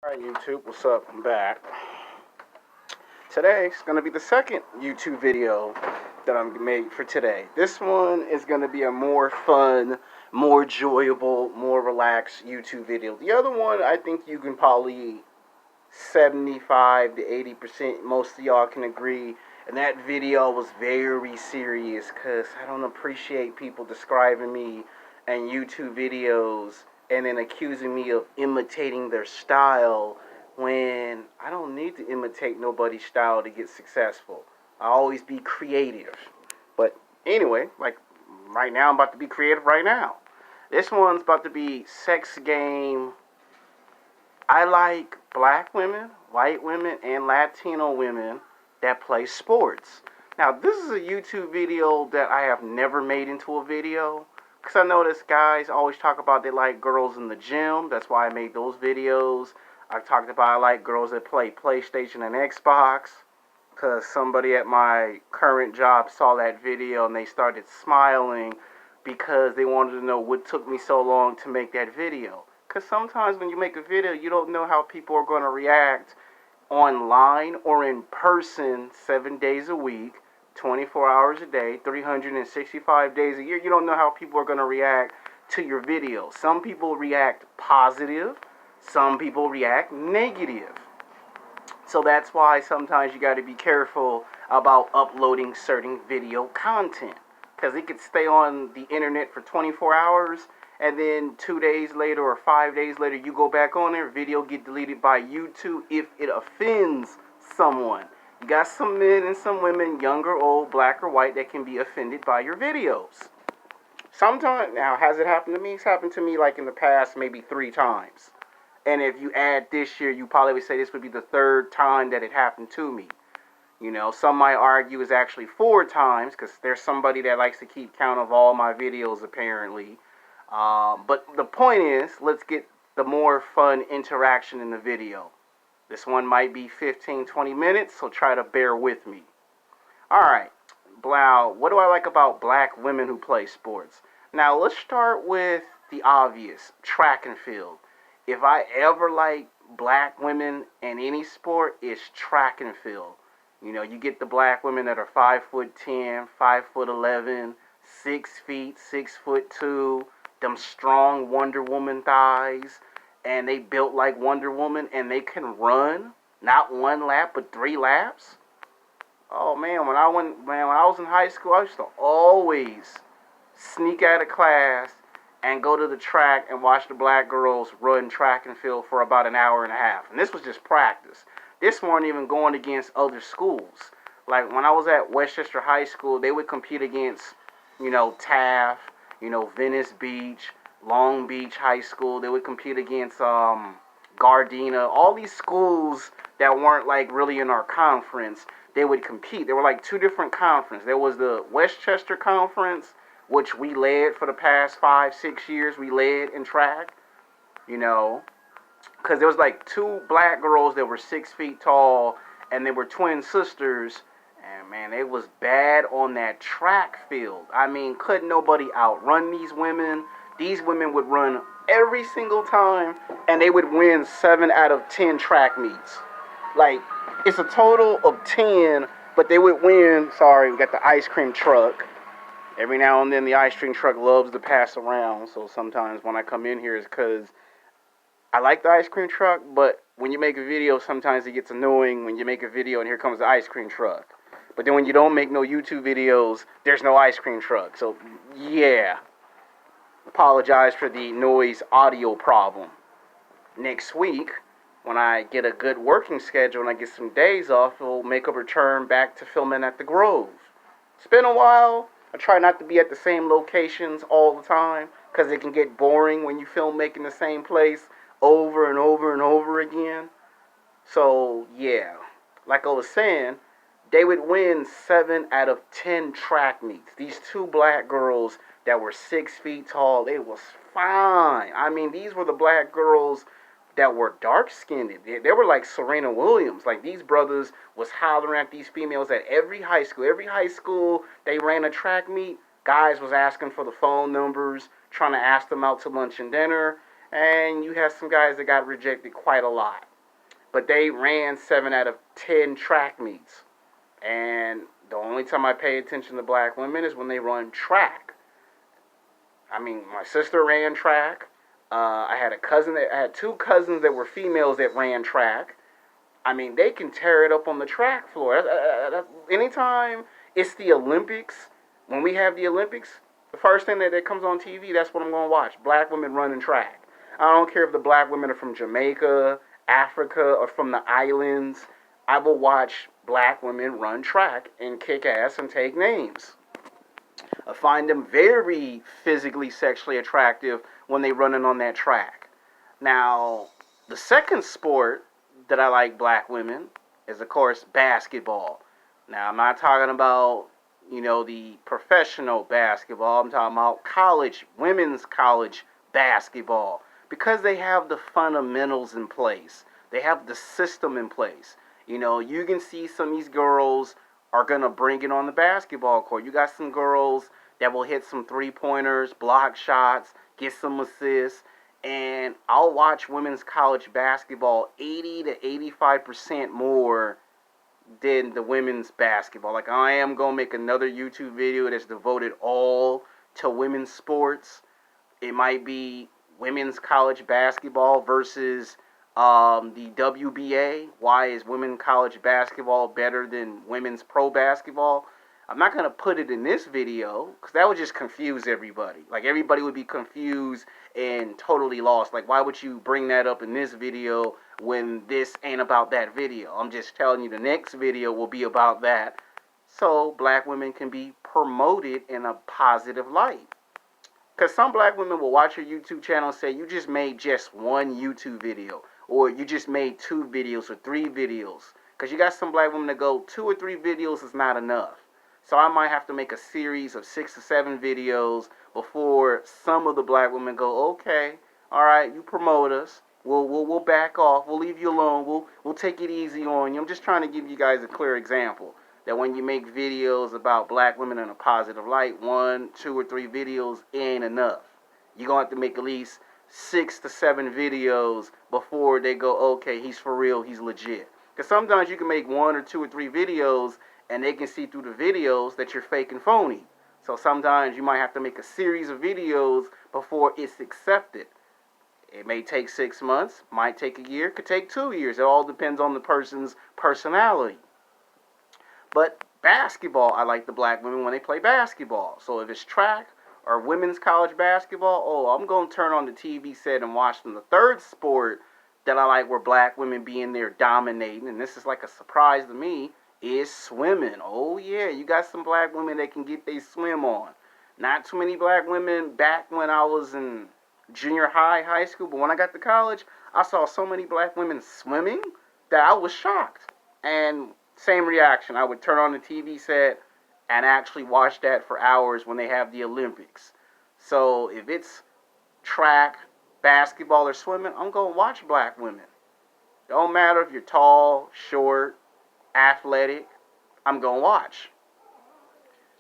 Alright YouTube, what's up? I'm back. Today is going to be the second YouTube video that I'm made for today. This one is going to be a more fun, more enjoyable, more relaxed YouTube video. The other one, I think you can probably 75 to 80%, most of y'all can agree. And that video was very serious because I don't appreciate people describing me in YouTube videos and then accusing me of imitating their style when I don't need to imitate nobody's style to get successful. I always be creative. But anyway, like right now, I'm about to be creative right now. This one's about to be sex game. I like black women, white women, and Latino women that play sports. Now, this is a YouTube video that I have never made into a video. Because I notice guys always talk about they like girls in the gym. That's why I made those videos. I've talked about I like girls that play PlayStation and Xbox. Because somebody at my current job saw that video and they started smiling because they wanted to know what took me so long to make that video. Because sometimes when you make a video, you don't know how people are going to react online or in person 7 days a week. 24 hours a day, 365 days a year. You don't know how people are going to react to your video. Some people react positive. Some people react negative. So that's why sometimes you got to be careful about uploading certain video content. Because it could stay on the internet for 24 hours. And then 2 days later or 5 days later, you go back on there. Video get deleted by YouTube if it offends someone. You got some men and some women, young or old, black or white, that can be offended by your videos. Sometimes, now, has it happened to me? It's happened to me like in the past maybe 3 times. And if you add this year, you probably would say this would be the 3rd time that it happened to me. You know, some might argue it's actually 4 times because there's somebody that likes to keep count of all my videos apparently. But the point is, let's get the more fun interaction in the video. This one might be 15-20 minutes, so try to bear with me. Alright, what do I like about black women who play sports? Now, let's start with the obvious, track and field. If I ever like black women in any sport, it's track and field. You know, you get the black women that are 5'10", 5'11", 6 feet, 6'2", them strong Wonder Woman thighs. And they built like Wonder Woman, and they can run not 1 lap but 3 laps. Oh man, when I was in high school, I used to always sneak out of class and go to the track and watch the black girls run track and field for about an hour and a half. And this was just practice. This weren't even going against other schools. Like when I was at Westchester High School, they would compete against, Taft, Venice Beach, Long Beach High School. They would compete against Gardena. All these schools that weren't like really in our conference, they would compete. There were like 2 different conferences. There was the Westchester Conference, which we led for the past 5-6 years. We led in track, because there was like 2 black girls that were 6 feet tall, and they were twin sisters. And man, they was bad on that track field. I mean, couldn't nobody outrun these women. These women would run every single time, and they would win 7 out of 10 track meets. Like, it's a total of 10, but they would win. Sorry, we got the ice cream truck. Every now and then, the ice cream truck loves to pass around, so sometimes when I come in here, it's because I like the ice cream truck, but when you make a video, sometimes it gets annoying when you make a video and here comes the ice cream truck. But then when you don't make no YouTube videos, there's no ice cream truck. So, yeah. Apologize for the noise audio problem. Next week, when I get a good working schedule and I get some days off, we'll make a return back to filming at the Grove. It's been a while. I try not to be at the same locations all the time because it can get boring when you film making the same place over and over and over again. So, yeah. Like I was saying, they would win 7 out of 10 track meets. These 2 black girls that were 6 feet tall, they was fine. I mean, these were the black girls that were dark-skinned. They were like Serena Williams. Like, these brothers was hollering at these females at every high school. Every high school they ran a track meet, guys was asking for the phone numbers, trying to ask them out to lunch and dinner. And you had some guys that got rejected quite a lot. but they ran 7 out of 10 track meets. And the only time I pay attention to black women is when they run track. I mean, my sister ran track. I had 2 cousins that were females that ran track. I mean, they can tear it up on the track floor. Anytime it's the Olympics, when we have the Olympics, the first thing that comes on TV, that's what I'm going to watch. Black women running track. I don't care if the black women are from Jamaica, Africa, or from the islands. I will watch black women run track and kick ass and take names. I find them very physically, sexually attractive when they running on that track. Now, the second sport that I like black women is, of course, basketball. Now, I'm not talking about, the professional basketball. I'm talking about women's college basketball. Because they have the fundamentals in place. They have the system in place. You can see some of these girls are going to bring it on the basketball court. You got some girls that will hit some three-pointers, block shots, get some assists. And I'll watch women's college basketball 80 to 85% more than the women's basketball. Like, I am going to make another YouTube video that's devoted all to women's sports. It might be women's college basketball versus the WBA. Why is women's college basketball better than women's pro basketball? I'm not going to put it in this video because that would just confuse everybody. Like, everybody would be confused and totally lost. Like, why would you bring that up in this video when this ain't about that video? I'm just telling you the next video will be about that, so black women can be promoted in a positive light. Because some black women will watch your YouTube channel and say, you just made just one YouTube video, or you just made 2 videos or 3 videos. Because you got some black women that go, 2 or 3 videos is not enough. So I might have to make a series of 6 or 7 videos before some of the black women go, okay, all right, you promote us. We'll back off. We'll leave you alone. We'll take it easy on you. I'm just trying to give you guys a clear example that when you make videos about black women in a positive light, 1, 2, or 3 videos ain't enough. You're going to have to make at least 6 to 7 videos before they go, okay, he's for real, he's legit. Because sometimes you can make 1 or 2 or 3 videos and they can see through the videos that you're fake and phony. So sometimes you might have to make a series of videos before it's accepted. It may take 6 months, might take a year, could take 2 years. It all depends on the person's personality. But basketball, I like the black women when they play basketball. So if it's track or women's college basketball, I'm going to turn on the TV set and watch them. The third sport that I like where black women be in there dominating, and this is like a surprise to me, is swimming. Oh yeah, you got some black women that can get their swim on. Not too many black women back when I was in junior high school, but when I got to college, I saw so many black women swimming that I was shocked. And same reaction, I would turn on the TV set and actually watch that for hours when they have the Olympics. So if it's track, basketball, or swimming, I'm going to watch black women. Don't matter if you're tall, short, athletic, I'm going to watch.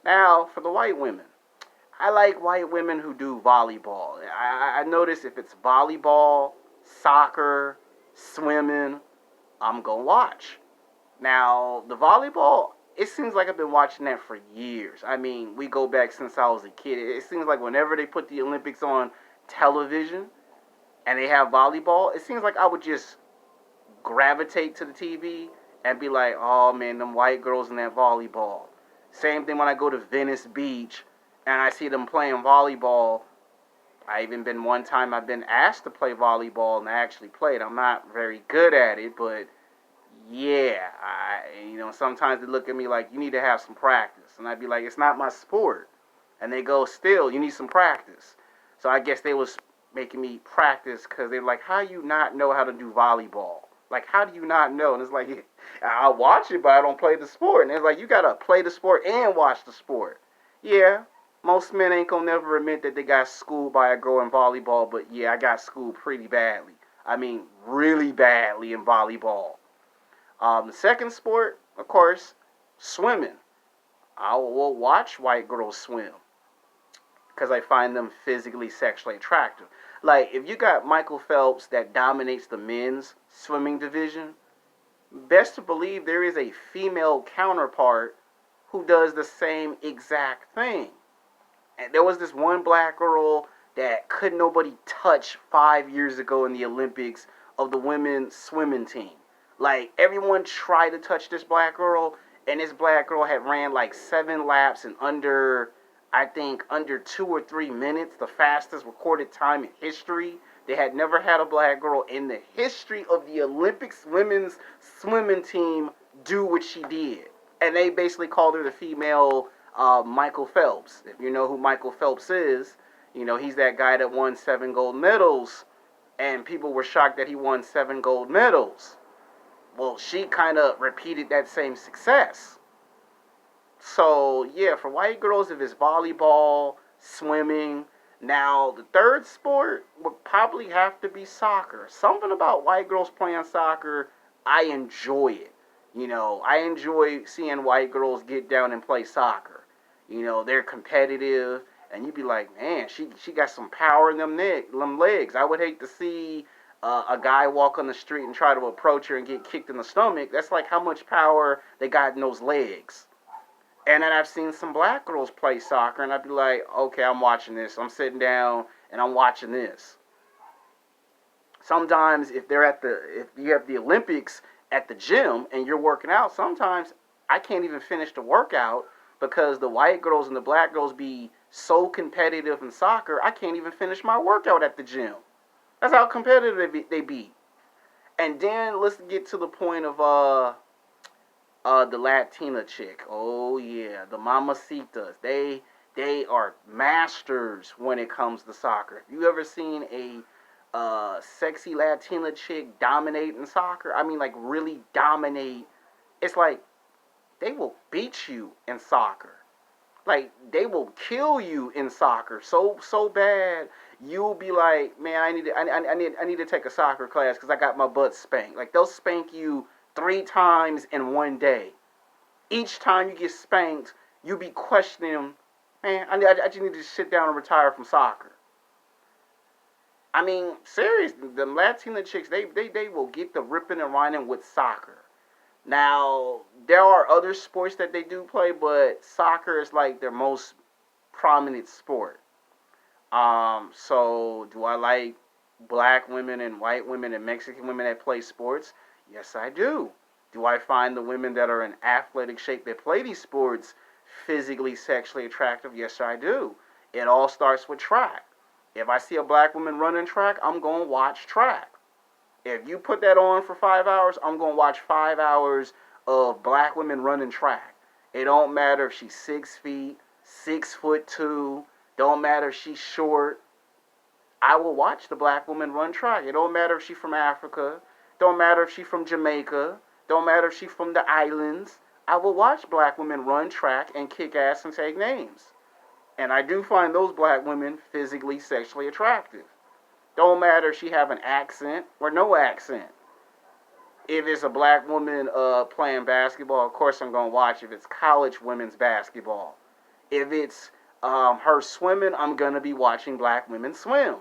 Now, for the white women. I like white women who do volleyball. I notice if it's volleyball, soccer, swimming, I'm going to watch. Now, the volleyball, it seems like I've been watching that for years. I mean, we go back since I was a kid. It seems like whenever they put the Olympics on television and they have volleyball, it seems like I would just gravitate to the TV and be like, oh man, them white girls in that volleyball. Same thing when I go to Venice Beach and I see them playing volleyball. I've been asked to play volleyball and I actually played. I'm not very good at it, but yeah, sometimes they look at me like, you need to have some practice. And I'd be like, it's not my sport. And they go, still, you need some practice. So I guess they was making me practice because they're like, how do you not know how to do volleyball? Like, how do you not know? And it's like, I watch it, but I don't play the sport. And it's like, you got to play the sport and watch the sport. Yeah, most men ain't going to never admit that they got schooled by a girl in volleyball, but yeah, I got schooled pretty badly. I mean, really badly in volleyball. The second sport, of course, swimming. I will watch white girls swim because I find them physically, sexually attractive. Like, if you got Michael Phelps that dominates the men's swimming division, best to believe there is a female counterpart who does the same exact thing. And there was this one black girl that could nobody touch 5 years ago in the Olympics of the women's swimming team. Like, everyone tried to touch this black girl, and this black girl had ran like 7 laps in under, I think, under 2 or 3 minutes, the fastest recorded time in history. They had never had a black girl in the history of the Olympics women's swimming team do what she did. And they basically called her the female Michael Phelps. If you know who Michael Phelps is, you know, he's that guy that won 7 gold medals, and people were shocked that he won 7 gold medals. Well, she kind of repeated that same success. So, yeah, for white girls, if it's volleyball, swimming, now the third sport would probably have to be soccer. Something about white girls playing soccer, I enjoy it. You know, I enjoy seeing white girls get down and play soccer. You know, they're competitive, and you'd be like, man, she got some power in them legs. I would hate to see a guy walk on the street and try to approach her and get kicked in the stomach. That's like how much power they got in those legs. And then I've seen some black girls play soccer, and I'd be like, okay, I'm watching this. I'm sitting down, and I'm watching this. Sometimes if you have the Olympics at the gym and you're working out, sometimes I can't even finish the workout because the white girls and the black girls be so competitive in soccer, I can't even finish my workout at the gym. That's how competitive they be. And then let's get to the point of the Latina chick. Oh yeah, the mamacitas. They are masters when it comes to soccer. If you ever seen a sexy Latina chick dominate in soccer, I mean like really dominate, it's like they will beat you in soccer. Like they will kill you in soccer so bad you'll be like, man, I need to take a soccer class because I got my butt spanked. Like they'll spank you 3 times in one day. Each time you get spanked, you be questioning, man, I just need to sit down and retire from soccer. I mean, seriously, the Latina chicks, they will get the ripping and whining with soccer. Now, there are other sports that they do play, but soccer is like their most prominent sport. So do I like black women and white women and Mexican women that play sports? Yes, I do. Do I find the women that are in athletic shape that play these sports physically, sexually attractive? Yes, I do. It all starts with track. If I see a black woman running track, I'm going to watch track. If you put that on for 5 hours, I'm going to watch 5 hours of black women running track. It don't matter if she's 6 feet, 6'2", don't matter if she's short. I will watch the black woman run track. It don't matter if she's from Africa, don't matter if she's from Jamaica, don't matter if she's from the islands. I will watch black women run track and kick ass and take names. And I do find those black women physically, sexually attractive. Don't matter if she have an accent or no accent. If it's a black woman playing basketball, of course I'm going to watch. If it's college women's basketball. If it's her swimming, I'm going to be watching black women swim.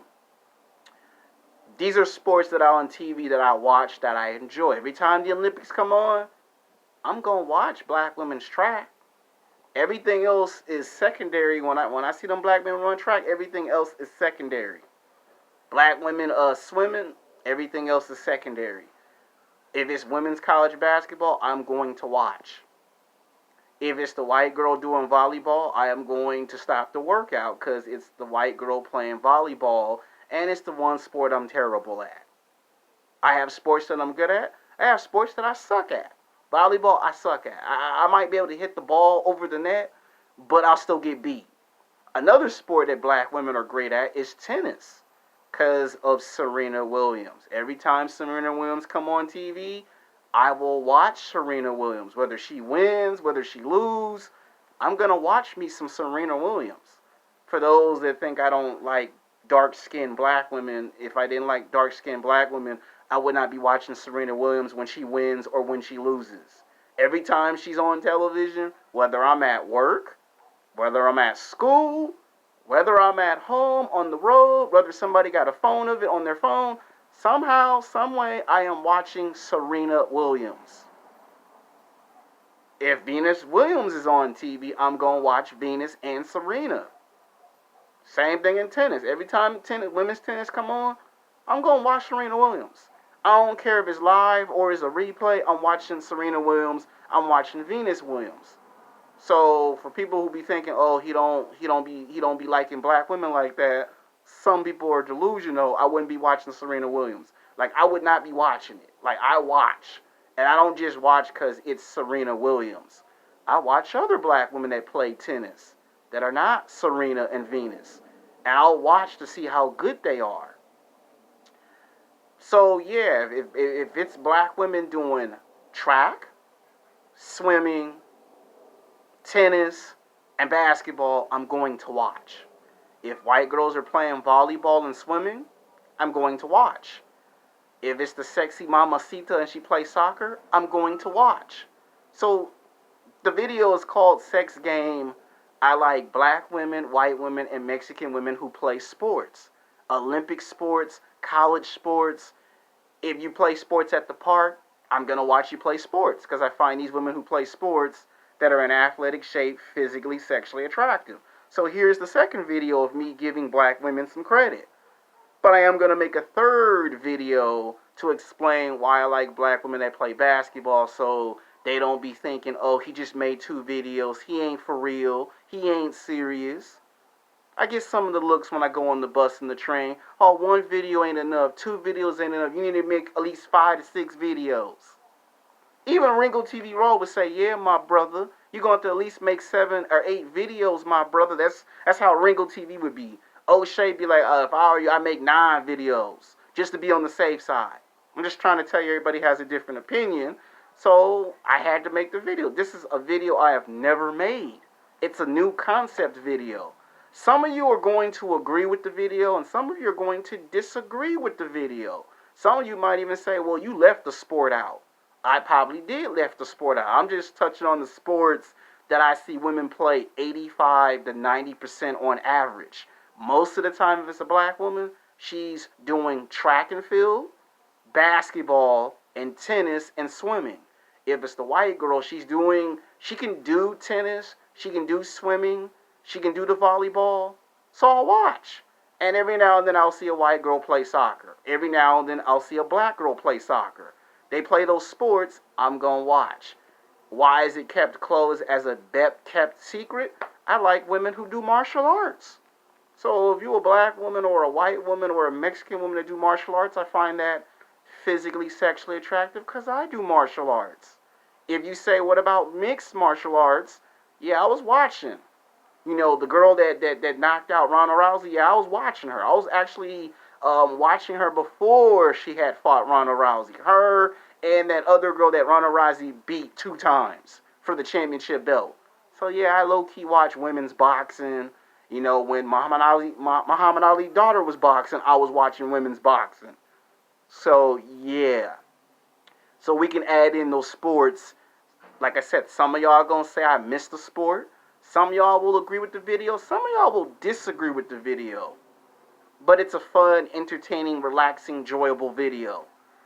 These are sports that are on TV that I watch, that I enjoy. Every time the Olympics come on, I'm going to watch black women's track. Everything else is secondary. When I see them black men run track, everything else is secondary. Black women swimming, everything else is secondary. If it's women's college basketball, I'm going to watch. If it's the white girl doing volleyball, I am going to stop the workout because it's the white girl playing volleyball, and it's the one sport I'm terrible at. I have sports that I'm good at. I have sports that I suck at. Volleyball, I suck at. I might be able to hit the ball over the net, but I'll still get beat. Another sport that black women are great at is tennis because of Serena Williams. Every time Serena Williams come on TV, I will watch Serena Williams. Whether she wins, whether she lose, I'm going to watch me some Serena Williams. For those that think I don't like dark-skinned black women, if I didn't like dark-skinned black women, I would not be watching Serena Williams when she wins or when she loses. Every time she's on television, whether I'm at work, whether I'm at school, Whether I'm at home, on the road, whether somebody got a phone of it on their phone, somehow, some way, I am watching Serena Williams. If Venus Williams is on TV, I'm going to watch Venus and Serena. Same thing in tennis. Every time women's tennis come on, I'm going to watch Serena Williams. I don't care if it's live or it's a replay. I'm watching Serena Williams. I'm watching Venus Williams. So for people who be thinking, oh, he don't be liking black women like that, some people are delusional. I wouldn't be watching Serena Williams. Like, I would not be watching it. Like, I watch. And I don't just watch because it's Serena Williams. I watch other black women that play tennis that are not Serena and Venus. And I'll watch to see how good they are. So, yeah, if it's black women doing track, swimming, tennis, and basketball, I'm going to watch. If white girls are playing volleyball and swimming, I'm going to watch. If it's the sexy mamacita and she plays soccer, I'm going to watch. So the video is called Sex Game. I like black women, white women, and Mexican women who play sports. Olympic sports, college sports. If you play sports at the park, I'm going to watch you play sports because I find these women who play sports that are in athletic shape, physically, sexually attractive. So here's the second video of me giving black women some credit. But I am going to make a third video to explain why I like black women that play basketball so they don't be thinking, oh, he just made 2 videos. He ain't for real. He ain't serious. I get some of the looks when I go on the bus and the train. Oh, 1 video ain't enough. 2 videos ain't enough. You need to make at least 5 to 6 videos. Even Ringo TV Roll would say, yeah, my brother, you're going to at least make 7 or 8 videos, my brother. That's how Ringo TV would be. O'Shea be like, if I were you, I'd make 9 videos just to be on the safe side. I'm just trying to tell you everybody has a different opinion. So I had to make the video. This is a video I have never made. It's a new concept video. Some of you are going to agree with the video and some of you are going to disagree with the video. Some of you might even say, well, you left the sport out. I probably did left the sport out. I'm just touching on the sports that I see women play 85 to 90% on average. Most of the time, if it's a black woman, she's doing track and field, basketball, and tennis and swimming. If it's the white girl, she can do tennis, she can do swimming, she can do the volleyball. So I'll watch. And every now and then I'll see a white girl play soccer. Every now and then I'll see a black girl play soccer. They play those sports, I'm going to watch. Why is it kept closed as a kept secret? I like women who do martial arts. So if you're a black woman or a white woman or a Mexican woman that do martial arts, I find that physically, sexually attractive because I do martial arts. If you say, what about mixed martial arts? Yeah, I was watching. You know, the girl that knocked out Ronda Rousey, yeah, I was watching her. I was actually watching her before she had fought Ronda Rousey. Her and that other girl that Ronda Rousey beat 2 times for the championship belt. So yeah, I low-key watch women's boxing. You know, when Muhammad Ali's daughter was boxing, I was watching women's boxing. So yeah. So we can add in those sports. Like I said, some of y'all are going to say I missed the sport. Some of y'all will agree with the video. Some of y'all will disagree with the video. But it's a fun, entertaining, relaxing, enjoyable video.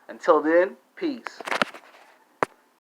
Until then, peace.